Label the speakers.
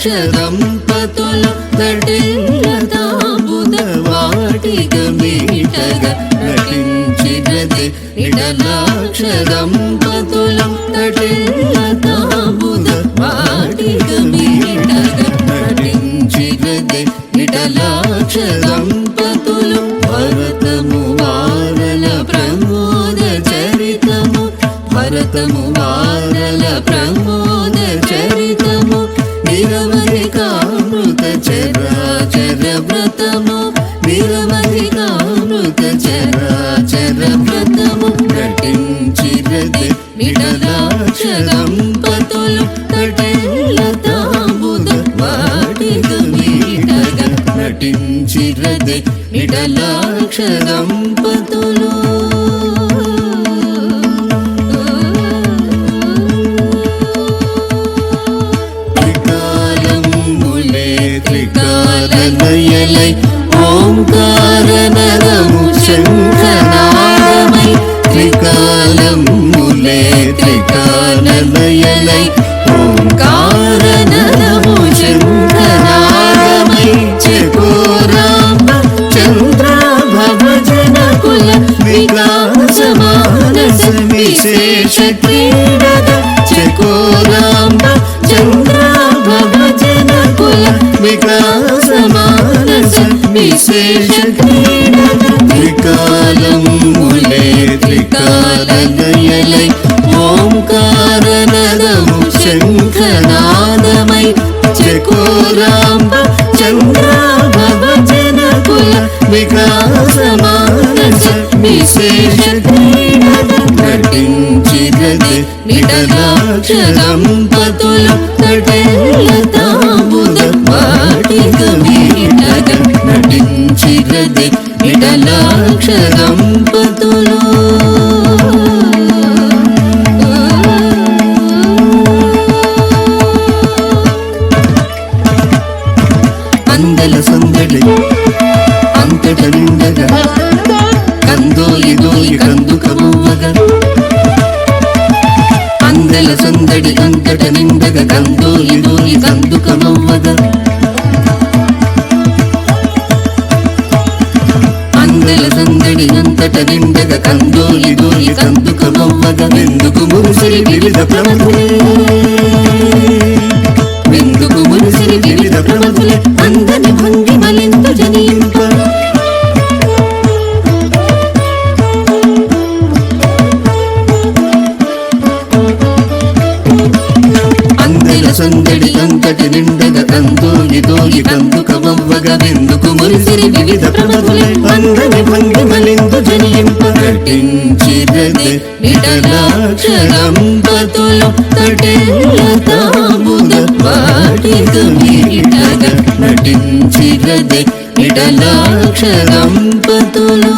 Speaker 1: దంపతులు తటిల్లతాంబుద వాటిక మీటగ నటించినది నిడలాక్ష దంపతులు తటిల్లతాంబుద వాటిక మీటగ నటించినది నిడలాక్ష దంపతులు భరతము వారల ప్రమోద చరితము భరతము వారల ప్రమోద చరితము నిరవధికామృత చరాచర వ్రతము నిరవధికామృత చరాచర వ్రతము నటించినది నిడలాక్ష దంపతులు తటిల్లతాంబుద వాటిక మీటగ నటించినది నిడలాక్ష దంపతులు త్రికాలలయలై ఓంకారనరము శంఖనాదమై త్రికాలములే త్రికాలలయలై ఓంకారనరము శంఖనాదమై చకోరాంబ చంద్రాభవ జనకుల వికాస మానస విశేష క్రీడగ చకోరాంబ చంద్రాభవ జనకుల వికాస మానస విశేష క్రీడగ త్రికాలములే త్రికాలలయలై ఓంకారనరము శంఖనాదమై చకోరాంబ చంద్రాభవ జనకుల వికాస మానస విశేష క్రీడగ నటించినది నిడలాక్ష దంపతులు తటిల్లతాంబుద వాటిక మీటగ నటించినది నిడలాక్ష దంపతులు అందల సందడి అంతట నిండగా కందోలి దోలి కందుక బువ్వగ అందల సందడి అంతట నిండగా కందోలి దోలి కందుక బువ్వగ అందల సందడి అంతట నిండగా కందోలి దోలి కందుక బువ్వగ వెందుకు మురిసిరి వివిధ ప్రమథులే వెందుకు మురిసిరి వివిధ ప్రమథులే అందని భంగిమలెందు జనింప అందల సందడి అంతటి నిండగ కందోలి దోలి కందుక బొవ్వగ వెందుకు మురిసిరి వివిధ ప్రమథులే అందని భంగిమలెందు జనింప నటించినది నిడలాక్ష దంపతులు తటిల్లతాంబుద వాటిక మీటగ నటించినది నిడలాక్ష దంపతులు